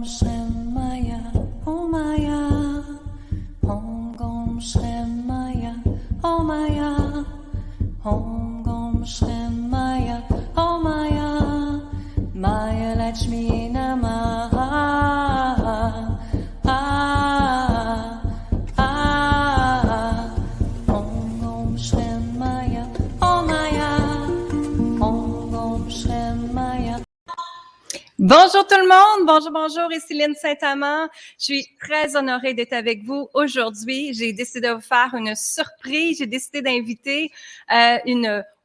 Shemaya, oh Maya, Om Gom Shemaya, oh Maya, Om Gom Shemaya, oh Maya, Maya Lakshmi Namaha, Om Gom Shemaya, oh Maya, Om Gom Shemaya. Bonjour tout le monde, bonjour, ici Lynne Saint-Amand. Je suis très honorée d'être avec vous aujourd'hui. J'ai décidé de vous faire une surprise. J'ai décidé d'inviter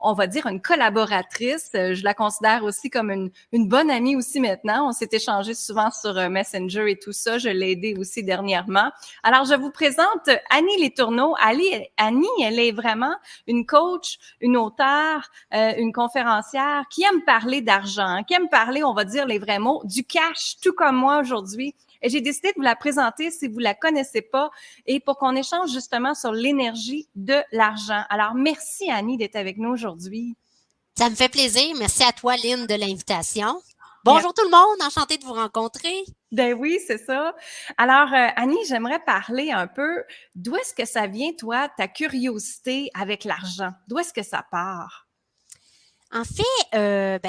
on va dire une collaboratrice. Je la considère aussi comme une bonne amie aussi maintenant. On s'est échangé souvent sur Messenger et tout ça. Je l'ai aidée aussi dernièrement. Alors, je vous présente Annie Letourneau. Annie, elle est vraiment une coach, une auteure, une conférencière qui aime parler d'argent, qui aime parler, on va dire les vrais mots, du cash, tout comme moi aujourd'hui. Et j'ai décidé de vous la présenter si vous la connaissez pas et pour qu'on échange justement sur l'énergie de l'argent. Alors, merci Annie d'être avec nous aujourd'hui. Ça me fait plaisir. Merci à toi, Lynne, de l'invitation. Bonjour tout le monde, enchantée de vous rencontrer. Ben oui, c'est ça. Alors, Annie, j'aimerais parler un peu d'où est-ce que ça vient, toi, ta curiosité avec l'argent? D'où est-ce que ça part? En fait,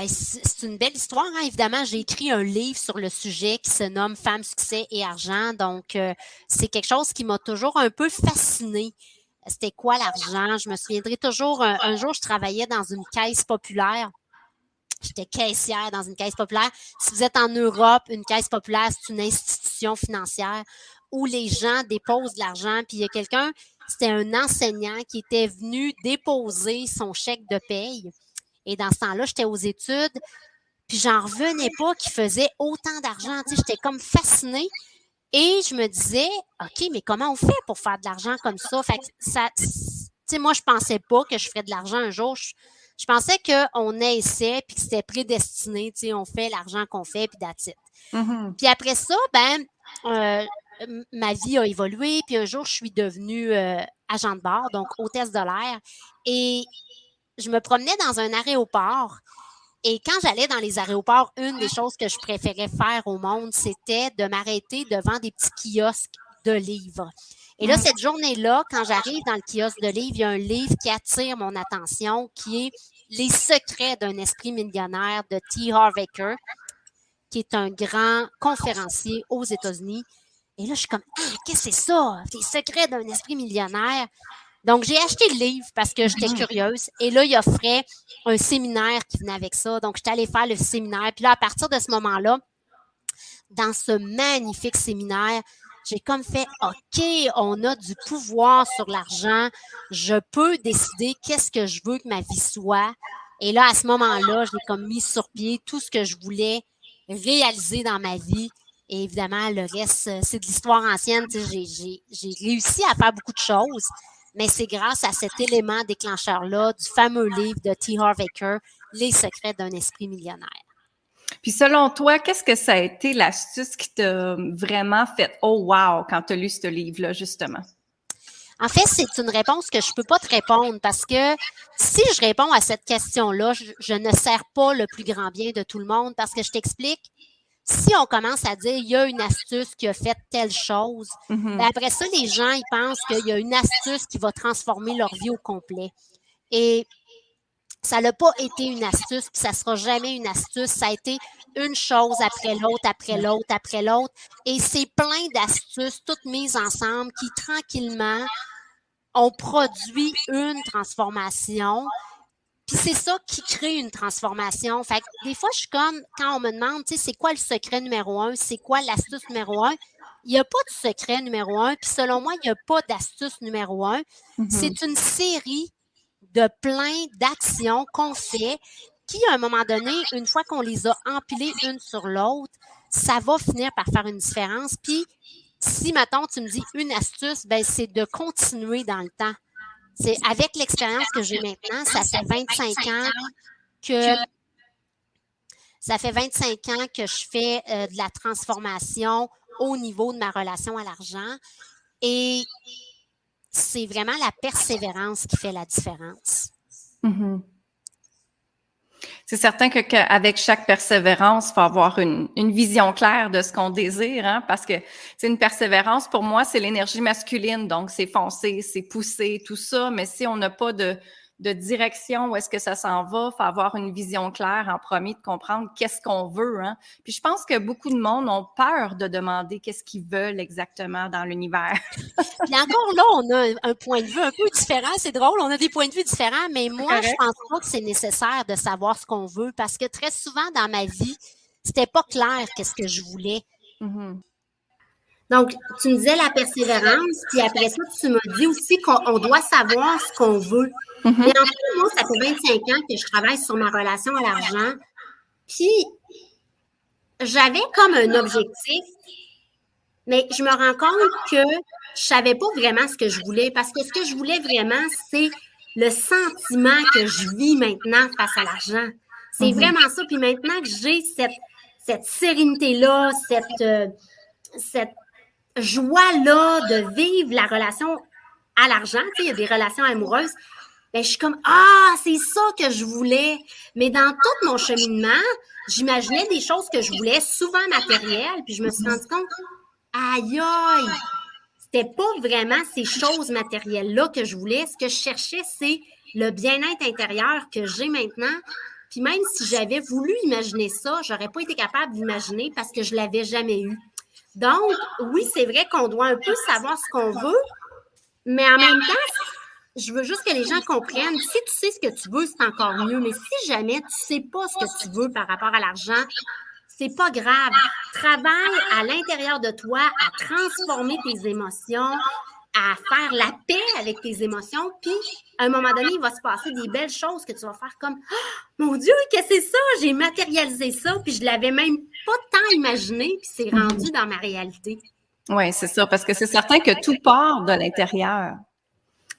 c'est une belle histoire. Hein? Évidemment, j'ai écrit un livre sur le sujet qui se nomme Femmes, succès et argent. Donc, c'est quelque chose qui m'a toujours un peu fascinée. C'était quoi l'argent? Je me souviendrai toujours, un jour, je travaillais dans une caisse populaire. J'étais caissière dans une caisse populaire. Si vous êtes en Europe, une caisse populaire, c'est une institution financière où les gens déposent de l'argent. Puis il y a quelqu'un, c'était un enseignant qui était venu déposer son chèque de paye. Et dans ce temps-là, j'étais aux études, puis j'en revenais pas qu'il faisait autant d'argent. Tu sais, j'étais comme fascinée. Et je me disais, OK, mais comment on fait pour faire de l'argent comme ça? Fait que ça, tu sais, moi, je pensais pas que je ferais de l'argent un jour. Je pensais qu'on naissait puis que c'était prédestiné. Tu sais, on fait l'argent qu'on fait, puis that's it. Mm-hmm. Puis après ça, ma vie a évolué. Puis un jour, je suis devenue agent de bord, donc hôtesse de l'air. Et je me promenais dans un aéroport. Et quand j'allais dans les aéroports, une des choses que je préférais faire au monde, c'était de m'arrêter devant des petits kiosques de livres. Et là, cette journée-là, quand j'arrive dans le kiosque de livres, il y a un livre qui attire mon attention, qui est Les secrets d'un esprit millionnaire de T. Harv Eker, qui est un grand conférencier aux États-Unis. Et là, je suis comme, qu'est-ce que c'est ça? Les secrets d'un esprit millionnaire. Donc, j'ai acheté le livre parce que j'étais curieuse. Et là, il offrait un séminaire qui venait avec ça. Donc, j'étais allée faire le séminaire. Puis là, à partir de ce moment-là, dans ce magnifique séminaire, j'ai comme fait, OK, on a du pouvoir sur l'argent. Je peux décider qu'est-ce que je veux que ma vie soit. Et là, à ce moment-là, j'ai comme mis sur pied tout ce que je voulais réaliser dans ma vie. Et évidemment, le reste, c'est de l'histoire ancienne. Tu sais, j'ai réussi à faire beaucoup de choses. Mais c'est grâce à cet élément déclencheur-là du fameux livre de T. Harv Eker, Les secrets d'un esprit millionnaire. Puis selon toi, qu'est-ce que ça a été l'astuce qui t'a vraiment fait « Oh wow » quand tu as lu ce livre-là, justement? En fait, c'est une réponse que je ne peux pas te répondre parce que si je réponds à cette question-là, je ne sers pas le plus grand bien de tout le monde parce que je t'explique. Si on commence à dire il y a une astuce qui a fait telle chose, ben après ça, les gens, ils pensent qu'il y a une astuce qui va transformer leur vie au complet. Et ça n'a pas été une astuce, puis ça ne sera jamais une astuce. Ça a été une chose après l'autre, après l'autre, après l'autre. Et c'est plein d'astuces, toutes mises ensemble, qui tranquillement ont produit une transformation. Puis c'est ça qui crée une transformation. Fait que des fois, je suis comme, quand on me demande, tu sais, c'est quoi le secret numéro 1? C'est quoi l'astuce numéro 1? Il n'y a pas de secret numéro 1. Puis selon moi, il n'y a pas d'astuce numéro 1. C'est une série de plein d'actions qu'on fait qui, à un moment donné, une fois qu'on les a empilées une sur l'autre, ça va finir par faire une différence. Puis si, mettons, tu me dis une astuce, ben c'est de continuer dans le temps. C'est avec l'expérience que j'ai maintenant, ça fait 25 ans que je fais de la transformation au niveau de ma relation à l'argent. Et c'est vraiment la persévérance qui fait la différence. Mm-hmm. C'est certain qu'avec chaque persévérance, il faut avoir une vision claire de ce qu'on désire, hein, parce que c'est une persévérance, pour moi, c'est l'énergie masculine, donc c'est foncer, c'est pousser, tout ça, mais si on n'a pas de direction, où est-ce que ça s'en va, il faut avoir une vision claire en premier, de comprendre qu'est-ce qu'on veut, hein. Puis je pense que beaucoup de monde ont peur de demander qu'est-ce qu'ils veulent exactement dans l'univers. Puis encore là, on a un point de vue un peu différent. C'est drôle, on a des points de vue différents, mais moi, je pense pas que c'est nécessaire de savoir ce qu'on veut parce que très souvent dans ma vie, c'était pas clair qu'est-ce que je voulais. Mhm. Donc, tu me disais la persévérance, puis après ça, tu m'as dit aussi qu'on doit savoir ce qu'on veut. Mhm. Mais en fait, moi, ça fait 25 ans que je travaille sur ma relation à l'argent. Puis, j'avais comme un objectif, mais je me rends compte que je savais pas vraiment ce que je voulais. Parce que ce que je voulais vraiment, c'est le sentiment que je vis maintenant face à l'argent. C'est vraiment ça. Puis maintenant que j'ai cette sérénité-là, cette joie-là de vivre la relation à l'argent, tu sais, il y a des relations amoureuses, ben, je suis comme, c'est ça que je voulais. Mais dans tout mon cheminement, j'imaginais des choses que je voulais, souvent matérielles, puis je me suis rendu compte, aïe, aïe, c'était pas vraiment ces choses matérielles-là que je voulais. Ce que je cherchais, c'est le bien-être intérieur que j'ai maintenant. Puis même si j'avais voulu imaginer ça, j'aurais pas été capable d'imaginer parce que je l'avais jamais eu. Donc, oui, c'est vrai qu'on doit un peu savoir ce qu'on veut, mais en même temps, je veux juste que les gens comprennent, si tu sais ce que tu veux, c'est encore mieux, mais si jamais tu sais pas ce que tu veux par rapport à l'argent, c'est pas grave. Travaille à l'intérieur de toi à transformer tes émotions, à faire la paix avec tes émotions, puis à un moment donné, il va se passer des belles choses que tu vas faire comme « Mon Dieu, qu'est-ce que c'est ça? J'ai matérialisé ça, puis je l'avais même pas tant imaginé, puis c'est rendu dans ma réalité. » Oui, c'est ça, parce que c'est certain que tout part de l'intérieur.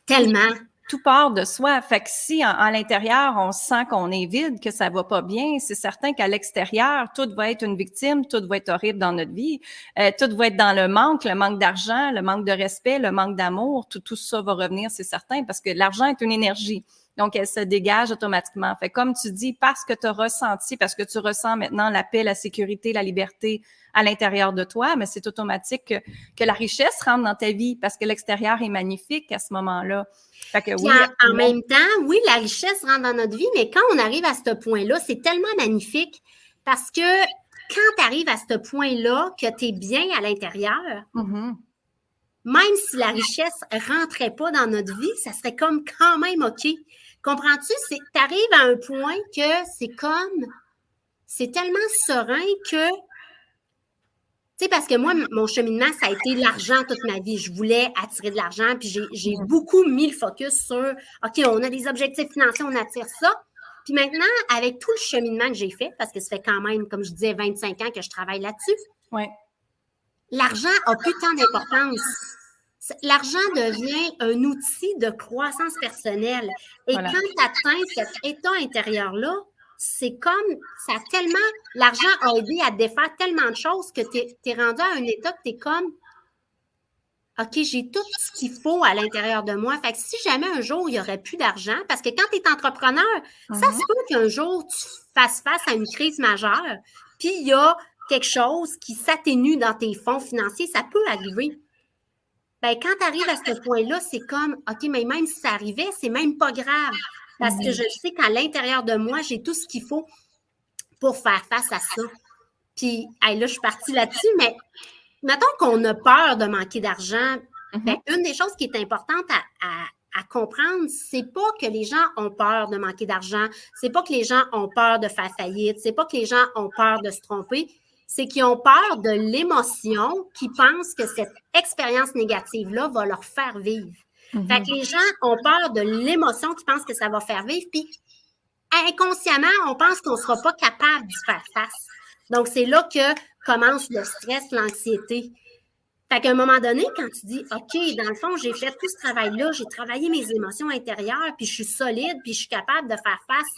Tellement. Tout part de soi. Fait que si à l'intérieur, on sent qu'on est vide, que ça va pas bien, c'est certain qu'à l'extérieur, tout va être une victime, tout va être horrible dans notre vie, tout va être dans le manque d'argent, le manque de respect, le manque d'amour, tout ça va revenir, c'est certain, parce que l'argent est une énergie. Donc, elle se dégage automatiquement. Fait comme tu dis, parce que tu as ressenti, parce que tu ressens maintenant la paix, la sécurité, la liberté à l'intérieur de toi, mais c'est automatique que la richesse rentre dans ta vie parce que l'extérieur est magnifique à ce moment-là. Fait que oui. En même temps, oui, la richesse rentre dans notre vie, mais quand on arrive à ce point-là, c'est tellement magnifique parce que quand tu arrives à ce point-là, que tu es bien à l'intérieur, même si la richesse rentrait pas dans notre vie, ça serait comme quand même OK. Comprends-tu? Tu arrives à un point que c'est tellement serein que, tu sais, parce que moi, mon cheminement, ça a été l'argent toute ma vie. Je voulais attirer de l'argent, puis j'ai beaucoup mis le focus sur, OK, on a des objectifs financiers, on attire ça. Puis maintenant, avec tout le cheminement que j'ai fait, parce que ça fait quand même, comme je disais, 25 ans que je travaille là-dessus, l'argent a plus tant d'importance. L'argent devient un outil de croissance personnelle. Et quand tu atteins cet état intérieur-là, c'est comme, l'argent a aidé à défaire tellement de choses que tu es rendu à un état que tu es comme, OK, j'ai tout ce qu'il faut à l'intérieur de moi. Fait que si jamais un jour, il n'y aurait plus d'argent, parce que quand tu es entrepreneur, ça se peut qu'un jour, tu fasses face à une crise majeure, puis il y a quelque chose qui s'atténue dans tes fonds financiers, ça peut arriver. Ben, quand tu arrives à ce point-là, c'est comme, OK, mais même si ça arrivait, c'est même pas grave. Parce que je sais qu'à l'intérieur de moi, j'ai tout ce qu'il faut pour faire face à ça. Puis, là, je suis partie là-dessus, mais mettons qu'on a peur de manquer d'argent. Ben, une des choses qui est importante à comprendre, c'est pas que les gens ont peur de manquer d'argent, c'est pas que les gens ont peur de faire faillite, c'est pas que les gens ont peur de se tromper, c'est qu'ils ont peur de l'émotion, qu'ils pensent que cette expérience négative-là va leur faire vivre. Fait que les gens ont peur de l'émotion qu'ils pensent que ça va faire vivre, puis inconsciemment, on pense qu'on ne sera pas capable d'y faire face. Donc, c'est là que commence le stress, l'anxiété. Fait qu'à un moment donné, quand tu dis, OK, dans le fond, j'ai fait tout ce travail-là, j'ai travaillé mes émotions intérieures, puis je suis solide, puis je suis capable de faire face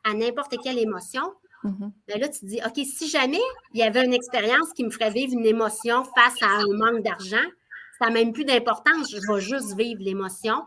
à n'importe quelle émotion, ben là, tu te dis, OK, si jamais il y avait une expérience qui me ferait vivre une émotion face à un manque d'argent, ça n'a même plus d'importance, je vais juste vivre l'émotion.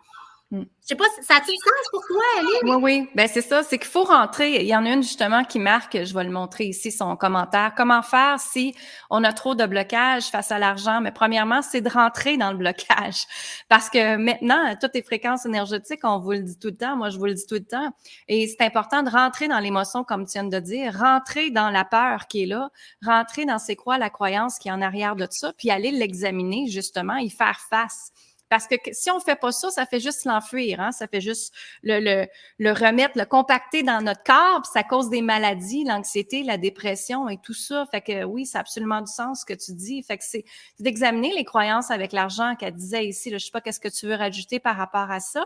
Mm. Je sais pas, ça a-tu du sens pour toi, Aline? Oui, oui. Ben c'est ça. C'est qu'il faut rentrer. Il y en a une justement qui marque, je vais le montrer ici, son commentaire. Comment faire si on a trop de blocage face à l'argent? Mais premièrement, c'est de rentrer dans le blocage. Parce que maintenant, toutes les fréquences énergétiques, on vous le dit tout le temps. Moi, je vous le dis tout le temps. Et c'est important de rentrer dans l'émotion, comme tu viens de dire, rentrer dans la peur qui est là, rentrer dans c'est quoi la croyance qui est en arrière de tout ça, puis aller l'examiner, justement, y faire face. Parce que si on fait pas ça, ça fait juste l'enfuir, hein? Ça fait juste le remettre, le compacter dans notre corps, puis ça cause des maladies, l'anxiété, la dépression et tout ça. Fait que oui, ça a absolument du sens ce que tu dis. Fait que c'est d'examiner les croyances avec l'argent qu'elle disait ici. Là, je sais pas qu'est-ce que tu veux rajouter par rapport à ça.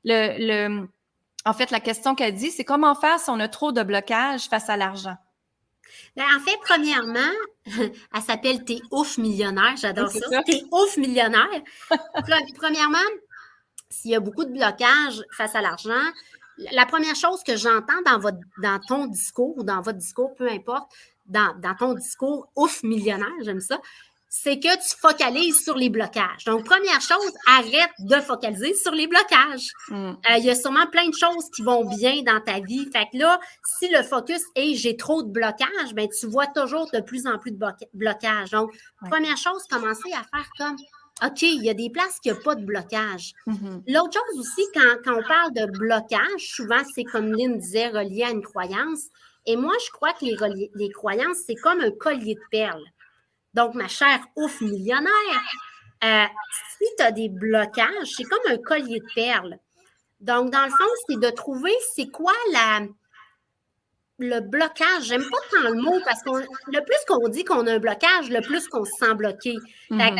En fait, la question qu'elle dit, c'est comment faire si on a trop de blocage face à l'argent? Ben, en fait, premièrement, elle s'appelle T'es ouf millionnaire. J'adore Oui, ça. T'es ouf millionnaire. Premièrement, s'il y a beaucoup de blocages face à l'argent, la première chose que j'entends dans ton discours ou dans votre discours, peu importe, dans ton discours ouf millionnaire, j'aime ça, c'est que tu focalises sur les blocages. Donc, première chose, arrête de focaliser sur les blocages. Il y a sûrement plein de choses qui vont bien dans ta vie. Fait que là, si le focus est « j'ai trop de blocages », ben tu vois toujours de plus en plus de blocages. Donc, première chose, commencer à faire comme « OK, il y a des places qui n'ont pas de blocage. L'autre chose aussi, quand on parle de blocage, souvent, c'est comme Lynn disait, relié à une croyance. Et moi, je crois que les croyances, c'est comme un collier de perles. Donc, ma chère ouf millionnaire, si tu as des blocages, c'est comme un collier de perles. Donc, dans le fond, c'est de trouver c'est quoi le blocage. J'aime pas tant le mot parce que le plus qu'on dit qu'on a un blocage, le plus qu'on se sent bloqué. Fait que,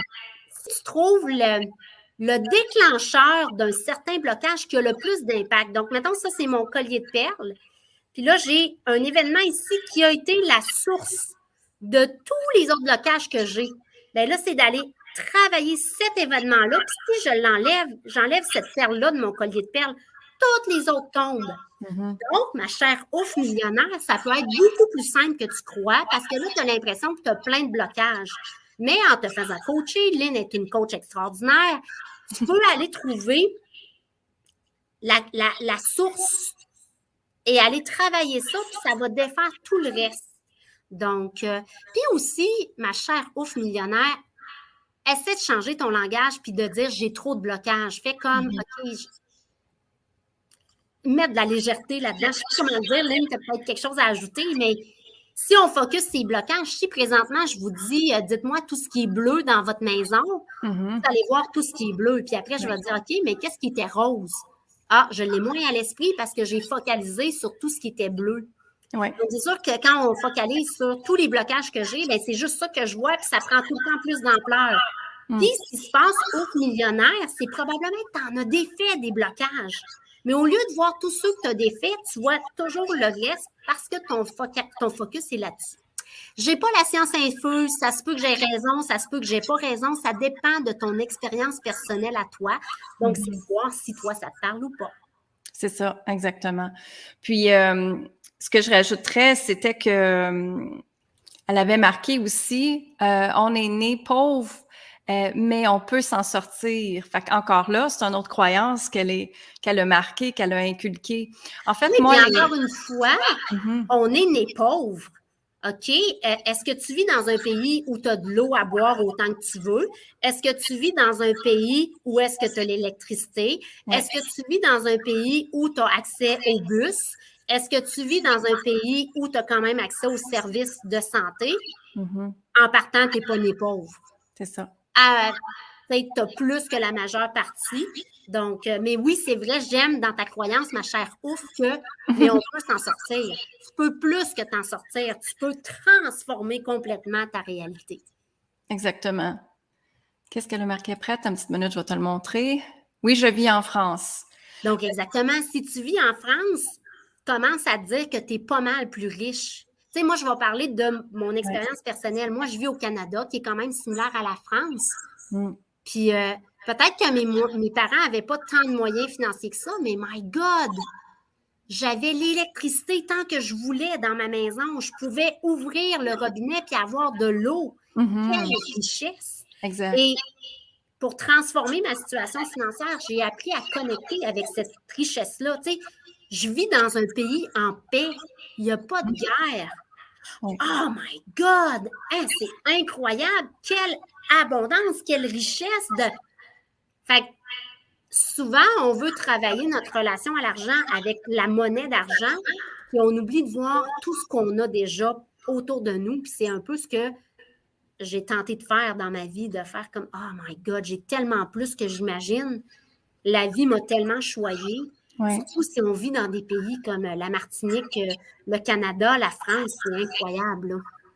si tu trouves le déclencheur d'un certain blocage qui a le plus d'impact. Donc, mettons, ça, c'est mon collier de perles. Puis là, j'ai un événement ici qui a été la source de tous les autres blocages que j'ai. Bien là, c'est d'aller travailler cet événement-là. Puis si je j'enlève cette perle-là de mon collier de perles, toutes les autres tombent. Donc, ma chère ouf millionnaire, ça peut être beaucoup plus simple que tu crois parce que là, tu as l'impression que tu as plein de blocages. Mais en te faisant coacher, Lynn est une coach extraordinaire, tu peux aller trouver la source et aller travailler ça, puis ça va défaire tout le reste. Donc, puis aussi, ma chère ouf millionnaire, essaie de changer ton langage puis de dire j'ai trop de blocage. Fais comme, OK, mettre de la légèreté là-dedans. Je ne sais pas comment dire, Lynn, tu as peut-être quelque chose à ajouter, mais si on focus ces blocages, si présentement, je vous dis, dites-moi tout ce qui est bleu dans votre maison, vous allez voir tout ce qui est bleu. Puis après, je vais dire, OK, mais qu'est-ce qui était rose? Ah, je l'ai moins à l'esprit parce que j'ai focalisé sur tout ce qui était bleu. Ouais. Donc, c'est sûr que quand on focalise sur tous les blocages que j'ai, ben, c'est juste ça que je vois, puis ça prend tout le temps plus d'ampleur. Puis, ce qui se passe au millionnaire, c'est probablement que tu en as défait des blocages. Mais au lieu de voir tous ceux que tu as défaits, tu vois toujours le reste parce que ton focus est là-dessus. J'ai pas la science infuse, ça se peut que j'ai raison, ça se peut que j'ai pas raison, ça dépend de ton expérience personnelle à toi. Donc, c'est voir si toi, ça te parle ou pas. C'est ça, exactement. Puis, ce que je rajouterais, c'était que elle avait marqué aussi, on est né pauvre, mais on peut s'en sortir. Fait qu'encore là, c'est une autre croyance qu'elle a marquée, qu'elle a inculquée. En fait, oui, moi... puis encore une fois, on est né pauvre. OK? Est-ce que tu vis dans un pays où tu as de l'eau à boire autant que tu veux? Est-ce que tu vis dans un pays où est-ce que tu as l'électricité? Ouais. Est-ce que tu vis dans un pays où tu as accès au bus? Est-ce que tu vis dans un pays où tu as quand même accès aux services de santé? En partant, tu n'es pas né pauvre. C'est ça. Tu as plus que la majeure partie. Donc, mais oui, c'est vrai, j'aime dans ta croyance, ma chère ouf, mais on peut s'en sortir. Tu peux plus que t'en sortir. Tu peux transformer complètement ta réalité. Exactement. Qu'est-ce qu'elle a marqué après? Une petite minute, je vais te le montrer. Oui, je vis en France. Donc, exactement. Si tu vis en France, commence à te dire que tu es pas mal plus riche. Tu sais, moi, je vais parler de mon expérience personnelle. Moi, je vis au Canada, qui est quand même similaire à la France. Puis, peut-être que mes parents n'avaient pas tant de moyens financiers que ça, mais my God! J'avais l'électricité tant que je voulais dans ma maison. Je pouvais ouvrir le robinet puis avoir de l'eau. Quelle richesse! Exact. Et pour transformer ma situation financière, j'ai appris à connecter avec cette richesse-là. Tu sais, je vis dans un pays en paix. Il n'y a pas de guerre. Oui. Oh my God! Hein, c'est incroyable! Quelle abondance, quelle richesse de... Fait que souvent, on veut travailler notre relation à l'argent avec la monnaie d'argent, puis on oublie de voir tout ce qu'on a déjà autour de nous. Puis c'est un peu ce que j'ai tenté de faire dans ma vie, de faire comme « Oh my God, j'ai tellement plus que j'imagine. La vie m'a tellement choyée. » Ouais. Surtout si on vit dans des pays comme la Martinique, le Canada, la France, c'est incroyable. Là.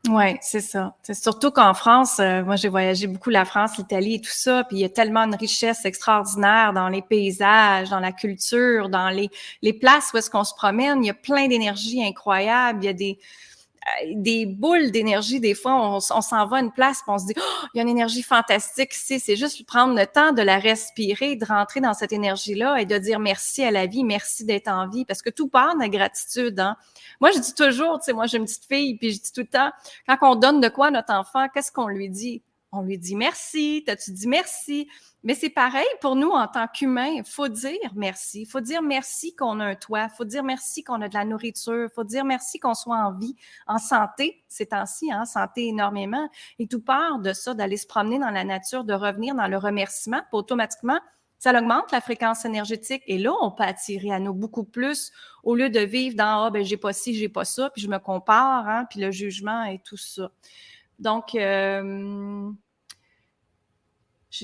Oui, c'est ça. C'est surtout qu'en France, moi, j'ai voyagé beaucoup la France, l'Italie et tout ça, puis il y a tellement de richesse extraordinaire dans les paysages, dans la culture, dans les places où est-ce qu'on se promène. Il y a plein d'énergie incroyable. Il y a des boules d'énergie. Des fois, on s'en va à une place et on se dit « Oh, il y a une énergie fantastique ici. » C'est juste prendre le temps de la respirer, de rentrer dans cette énergie-là et de dire merci à la vie, merci d'être en vie, parce que tout part de la gratitude, hein. Moi, je dis toujours, tu sais, moi, j'ai une petite fille, puis je dis tout le temps, quand on donne de quoi à notre enfant, qu'est-ce qu'on lui dit? On lui dit merci. T'as-tu dit merci? Mais c'est pareil pour nous en tant qu'humains. Il faut dire merci. Il faut dire merci qu'on a un toit. Il faut dire merci qu'on a de la nourriture. Il faut dire merci qu'on soit en vie, en santé, ces temps-ci, hein, santé énormément. Et tout part de ça, d'aller se promener dans la nature, de revenir dans le remerciement. Puis automatiquement, ça augmente la fréquence énergétique. Et là, on peut attirer à nous beaucoup plus au lieu de vivre dans « Ah, ben j'ai pas ci, j'ai pas ça », puis je me compare, hein, puis le jugement et tout ça. Donc, je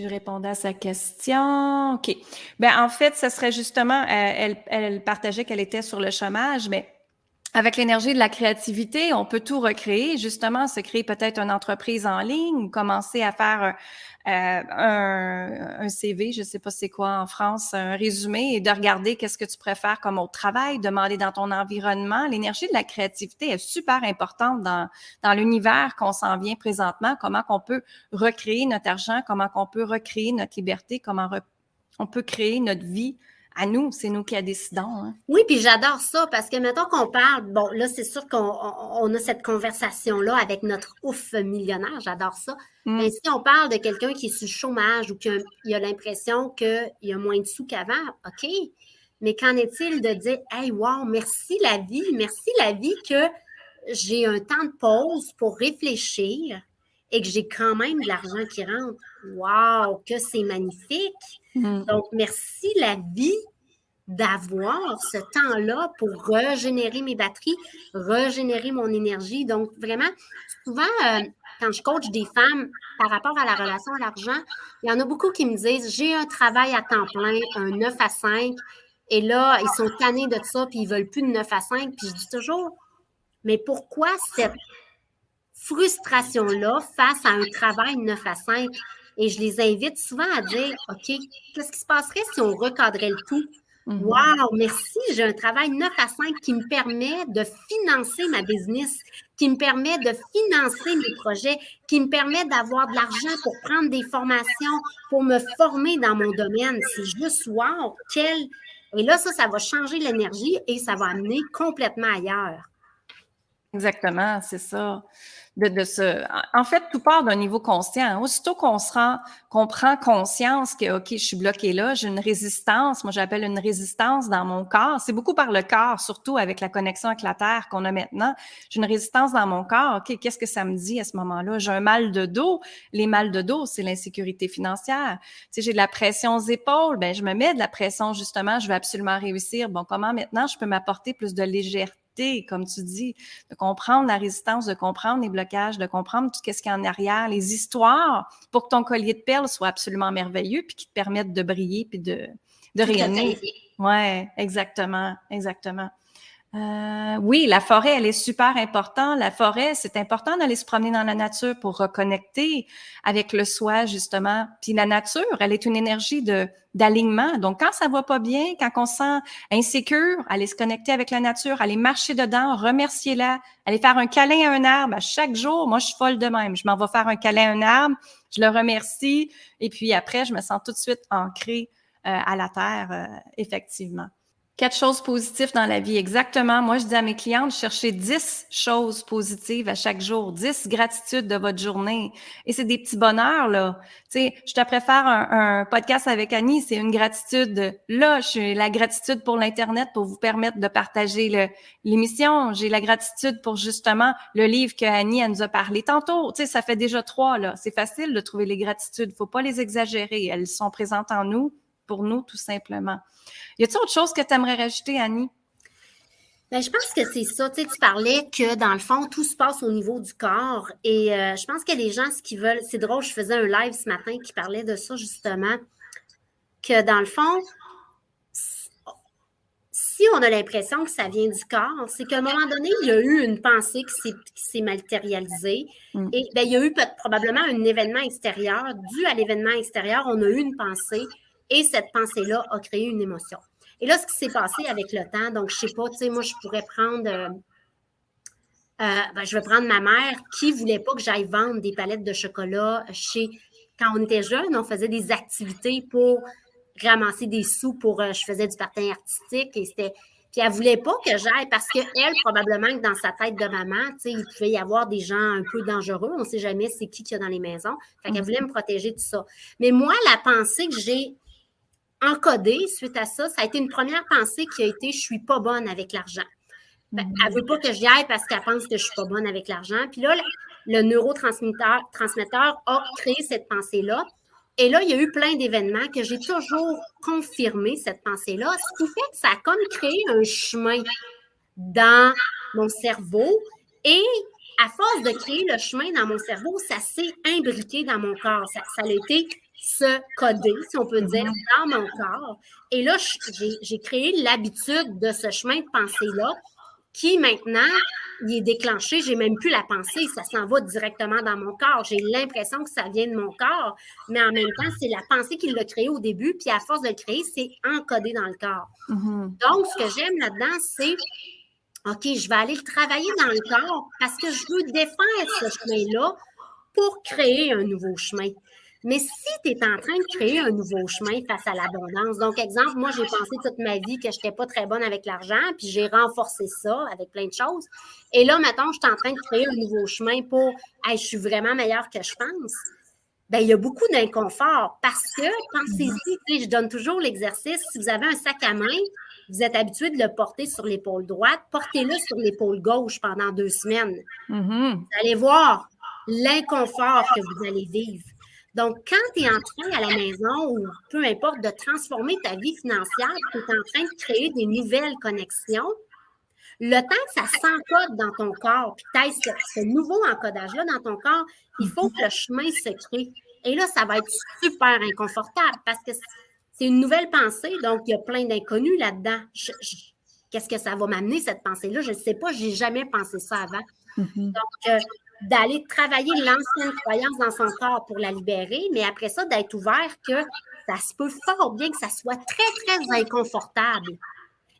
répondais à sa question. OK. Ben en fait, ce serait justement, elle partageait qu'elle était sur le chômage, mais avec l'énergie de la créativité, on peut tout recréer. Justement, se créer peut-être une entreprise en ligne, commencer à faire un CV, je ne sais pas c'est quoi en France, un résumé, et de regarder qu'est-ce que tu préfères comme autre travail, demander dans ton environnement. L'énergie de la créativité est super importante dans l'univers qu'on s'en vient présentement, comment qu'on peut recréer notre argent, comment qu'on peut recréer notre liberté, comment on peut créer notre vie à nous, c'est nous qui la décidons. Hein. Oui, puis j'adore ça parce que mettons qu'on parle, bon, là, c'est sûr qu'on a cette conversation-là avec notre ouf millionnaire, j'adore ça. Mais si on parle de quelqu'un qui est sur le chômage ou qui a l'impression qu'il y a moins de sous qu'avant, OK. Mais qu'en est-il de dire, hey, wow, merci la vie que j'ai un temps de pause pour réfléchir et que j'ai quand même de l'argent qui rentre. Wow, que c'est magnifique! Donc, merci la vie d'avoir ce temps-là pour régénérer mes batteries, régénérer mon énergie. Donc, vraiment, souvent, quand je coach des femmes par rapport à la relation à l'argent, il y en a beaucoup qui me disent « J'ai un travail à temps plein, un 9 à 5, et là, ils sont tannés de ça, puis ils veulent plus de 9 à 5. » Puis je dis toujours « Mais pourquoi cette frustration-là face à un travail 9 à 5? » Et je les invite souvent à dire « OK, qu'est-ce qui se passerait si on recadrait le tout? » Wow, merci, j'ai un travail 9 à 5 qui me permet de financer ma business, qui me permet de financer mes projets, qui me permet d'avoir de l'argent pour prendre des formations, pour me former dans mon domaine. C'est juste wow, Et là, ça va changer l'énergie et ça va amener complètement ailleurs. Exactement, c'est ça. En fait, tout part d'un niveau conscient. Aussitôt qu'on prend conscience que, OK, je suis bloquée là, j'ai une résistance, moi j'appelle une résistance dans mon corps. C'est beaucoup par le corps, surtout avec la connexion avec la Terre qu'on a maintenant. J'ai une résistance dans mon corps. OK, qu'est-ce que ça me dit à ce moment-là? J'ai un mal de dos. Les mal de dos, c'est l'insécurité financière. Tu sais, j'ai de la pression aux épaules. Ben, je me mets de la pression, justement. Je veux absolument réussir. Bon, comment maintenant je peux m'apporter plus de légèreté? Comme tu dis, de comprendre la résistance, de comprendre les blocages, de comprendre tout ce qu'il y a en arrière, les histoires, pour que ton collier de perles soit absolument merveilleux puis qui te permette de briller puis de rayonner. Ouais, exactement. Oui, la forêt, elle est super importante. La forêt, c'est important d'aller se promener dans la nature pour reconnecter avec le soi, justement. Puis la nature, elle est une énergie d'alignement. Donc, quand ça va pas bien, quand on se sent insécure, aller se connecter avec la nature, aller marcher dedans, remercier-la, aller faire un câlin à un arbre à chaque jour. Moi, je suis folle de même. Je m'en vais faire un câlin à un arbre, je le remercie, et puis après, je me sens tout de suite ancrée à la terre, effectivement. 4 choses positives dans la vie, exactement. Moi, je dis à mes clientes, cherchez 10 choses positives à chaque jour, 10 gratitudes de votre journée. Et c'est des petits bonheurs, là. Tu sais, je te préfère un podcast avec Annie, c'est une gratitude. Là, j'ai la gratitude pour l'Internet pour vous permettre de partager l'émission. J'ai la gratitude pour justement le livre que Annie, elle nous a parlé tantôt. Tu sais, ça fait déjà 3, là. C'est facile de trouver les gratitudes. Faut pas les exagérer. Elles sont présentes en nous, pour nous, tout simplement. Y a-t-il autre chose que tu aimerais rajouter, Annie? Bien, je pense que c'est ça. Tu sais, tu parlais que dans le fond, tout se passe au niveau du corps. Et je pense que les gens, ce qu'ils veulent, c'est drôle, je faisais un live ce matin qui parlait de ça, justement, que dans le fond, si on a l'impression que ça vient du corps, c'est qu'à un moment donné, il y a eu une pensée qui s'est matérialisée. Et bien, il y a eu probablement un événement extérieur. Dû à l'événement extérieur, on a eu une pensée. Et cette pensée-là a créé une émotion. Et là, ce qui s'est passé avec le temps, donc je ne sais pas, tu sais, moi, je pourrais prendre, je vais prendre ma mère qui ne voulait pas que j'aille vendre des palettes de chocolat quand on était jeune, on faisait des activités pour ramasser des sous je faisais du patin artistique et puis elle ne voulait pas que j'aille parce qu'elle, probablement que dans sa tête de maman, tu sais, il pouvait y avoir des gens un peu dangereux. On ne sait jamais c'est qui qu'il y a dans les maisons. Fait qu'elle voulait me protéger de ça. Mais moi, la pensée que j'ai encodée suite à ça, ça a été une première pensée qui a été « je suis pas bonne avec l'argent ». Elle veut pas que j'y aille parce qu'elle pense que je suis pas bonne avec l'argent. Puis là, le neurotransmetteur a créé cette pensée-là. Et là, il y a eu plein d'événements que j'ai toujours confirmé cette pensée-là, ce qui fait que ça a comme créé un chemin dans mon cerveau. Et à force de créer le chemin dans mon cerveau, ça s'est imbriqué dans mon corps. Ça a été se coder, si on peut dire, dans mon corps. Et là, j'ai créé l'habitude de ce chemin de pensée-là qui, maintenant, il est déclenché. J'ai même plus la pensée. Ça s'en va directement dans mon corps. J'ai l'impression que ça vient de mon corps, mais en même temps, c'est la pensée qui l'a créé au début, puis à force de le créer, c'est encodé dans le corps. Donc, ce que j'aime là-dedans, c'est OK, je vais aller le travailler dans le corps parce que je veux défaire ce chemin-là pour créer un nouveau chemin. Mais si tu es en train de créer un nouveau chemin face à l'abondance, donc exemple, moi, j'ai pensé toute ma vie que je n'étais pas très bonne avec l'argent, puis j'ai renforcé ça avec plein de choses. Et là, mettons, je suis en train de créer un nouveau chemin pour hey, je suis vraiment meilleure que je pense. Bien, il y a beaucoup d'inconfort parce que, pensez-y, je donne toujours l'exercice, si vous avez un sac à main, vous êtes habitué de le porter sur l'épaule droite, portez-le sur l'épaule gauche pendant 2 semaines. Vous allez voir l'inconfort que vous allez vivre. Donc, quand tu es en train à la maison ou peu importe de transformer ta vie financière, tu es en train de créer des nouvelles connexions, le temps que ça s'encode dans ton corps, puis tu aies ce nouveau encodage-là dans ton corps, il faut que le chemin se crée. Et là, ça va être super inconfortable parce que c'est une nouvelle pensée, donc il y a plein d'inconnus là-dedans. Qu'est-ce que ça va m'amener, cette pensée-là? Je ne sais pas, je n'ai jamais pensé ça avant. Donc, d'aller travailler l'ancienne croyance dans son corps pour la libérer, mais après ça, d'être ouvert que ça se peut fort bien que ça soit très, très inconfortable.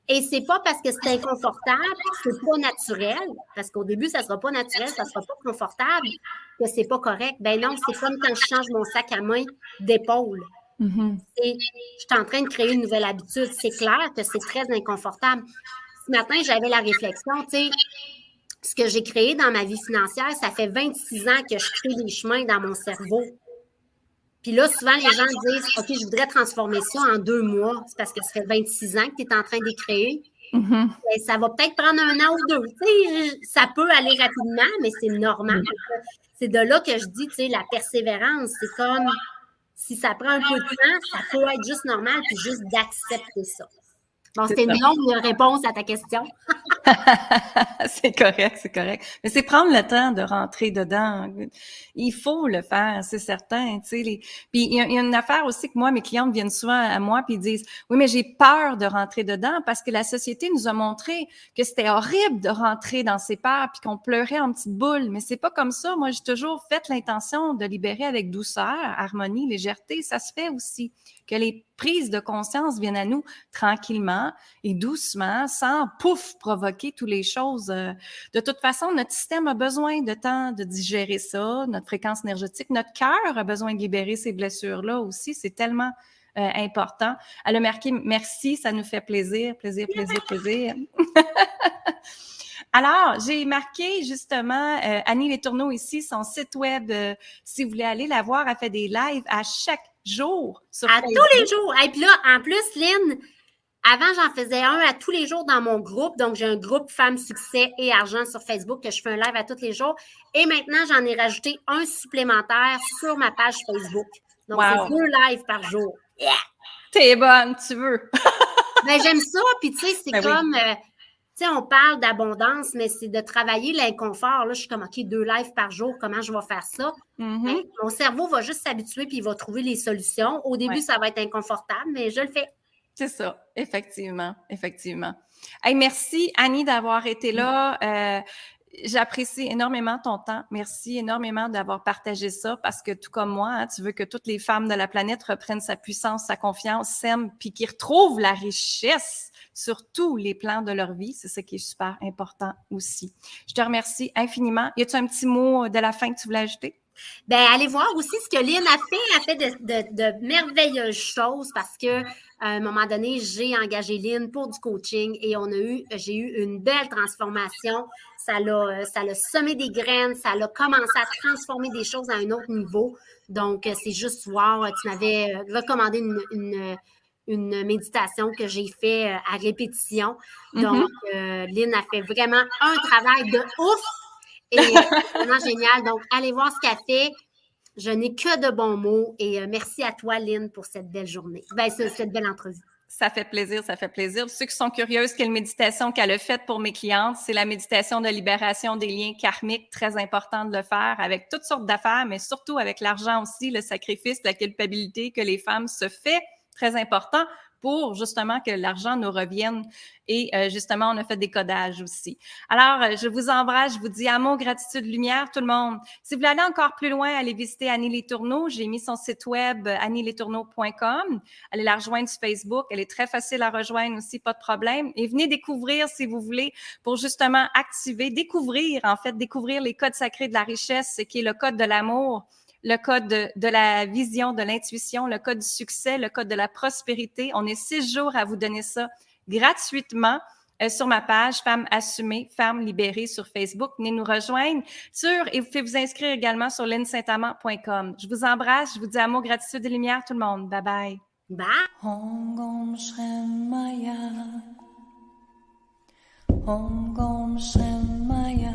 Et c'est pas parce que c'est inconfortable, c'est pas naturel, parce qu'au début, ça sera pas naturel, ça sera pas confortable, que c'est pas correct. Ben non, c'est comme quand je change mon sac à main d'épaule. Et je suis en train de créer une nouvelle habitude. C'est clair que c'est très inconfortable. Ce matin, j'avais la réflexion, tu sais, ce que j'ai créé dans ma vie financière, ça fait 26 ans que je crée des chemins dans mon cerveau. Puis là, souvent, les gens disent « OK, je voudrais transformer ça en 2 mois. » C'est parce que ça fait 26 ans que tu es en train d'y créer. Et ça va peut-être prendre 1 an ou 2. Tu sais, ça peut aller rapidement, mais c'est normal. C'est de là que je dis, tu sais, la persévérance, c'est comme si ça prend un peu de temps, ça peut être juste normal, puis juste d'accepter ça. Bon, c'était une longue réponse à ta question. C'est correct, c'est correct. Mais c'est prendre le temps de rentrer dedans. Il faut le faire, c'est certain. Tu sais, Puis il y a une affaire aussi que moi, mes clientes viennent souvent à moi puis ils disent « Oui, mais j'ai peur de rentrer dedans parce que la société nous a montré que c'était horrible de rentrer dans ses peurs puis qu'on pleurait en petites boules. Mais c'est pas comme ça. Moi, j'ai toujours fait l'intention de libérer avec douceur, harmonie, légèreté. Ça se fait aussi. Que les prises de conscience viennent à nous tranquillement et doucement, sans pouf provoquer toutes les choses. De toute façon, notre système a besoin de temps de digérer ça, notre fréquence énergétique, notre cœur a besoin de libérer ces blessures-là aussi. C'est tellement important. Elle a marqué « Merci, ça nous fait plaisir, plaisir, plaisir, plaisir. » Alors, j'ai marqué justement Annie Letourneau ici, son site web. Si vous voulez aller la voir, elle fait des lives à chaque jour sur Facebook. Tous les jours. Et puis là, en plus, Lynn, avant, j'en faisais un à tous les jours dans mon groupe. Donc, j'ai un groupe Femmes, Succès et Argent sur Facebook que je fais un live à tous les jours. Et maintenant, j'en ai rajouté un supplémentaire sur ma page Facebook. Donc, c'est 2 lives par jour. Yeah! T'es bonne, tu veux. Ben, j'aime ça. Puis, tu sais, c'est comme... Oui. Tu sais, on parle d'abondance, mais c'est de travailler l'inconfort. Là, je suis comme, OK, 2 lives par jour, comment je vais faire ça? Ben, mon cerveau va juste s'habituer puis il va trouver les solutions. Au début, ça va être inconfortable, mais je le fais. C'est ça, effectivement, effectivement. Hey, merci, Annie, d'avoir été là. J'apprécie énormément ton temps. Merci énormément d'avoir partagé ça parce que tout comme moi, hein, tu veux que toutes les femmes de la planète reprennent sa puissance, sa confiance, s'aiment, puis qu'ils retrouvent la richesse sur tous les plans de leur vie. C'est ça qui est super important aussi. Je te remercie infiniment. Y a-tu un petit mot de la fin que tu voulais ajouter? Ben, allez voir aussi ce que Lynn a fait. Elle fait de merveilleuses choses parce que à un moment donné, j'ai engagé Lynn pour du coaching et j'ai eu une belle transformation. Ça l'a semé des graines, ça l'a commencé à transformer des choses à un autre niveau. Donc, c'est juste wow. Tu m'avais recommandé une méditation que j'ai fait à répétition. Donc, Lynn a fait vraiment un travail de ouf. Et c'est vraiment génial. Donc, allez voir ce qu'elle fait. Je n'ai que de bons mots. Et merci à toi, Lynn, pour cette belle journée. Cette belle entrevue. Ça fait plaisir, ça fait plaisir. Ceux qui sont curieuses, quelle méditation qu'elle a faite pour mes clientes, c'est la méditation de libération des liens karmiques, très important de le faire avec toutes sortes d'affaires, mais surtout avec l'argent aussi, le sacrifice, la culpabilité que les femmes se fait, très important pour justement que l'argent nous revienne. Et justement, on a fait des codages aussi. Alors, je vous embrasse, je vous dis amour, gratitude, lumière, tout le monde. Si vous voulez aller encore plus loin, allez visiter Annie Letourneau. J'ai mis son site web annieletourneau.com. Allez la rejoindre sur Facebook. Elle est très facile à rejoindre aussi, pas de problème. Et venez découvrir, si vous voulez, pour justement découvrir les codes sacrés de la richesse, qui est le code de l'amour, le code de la vision, de l'intuition, le code du succès, le code de la prospérité. On est 6 jours à vous donner ça gratuitement sur ma page Femmes assumées, Femmes libérées sur Facebook. Venez nous rejoindre et vous pouvez vous inscrire également sur lynnesaintamant.com. Je vous embrasse, je vous dis amour, gratitude et lumière tout le monde. Bye bye. Bye. Om Gom Shem Maya. Om Gom Shem Maya.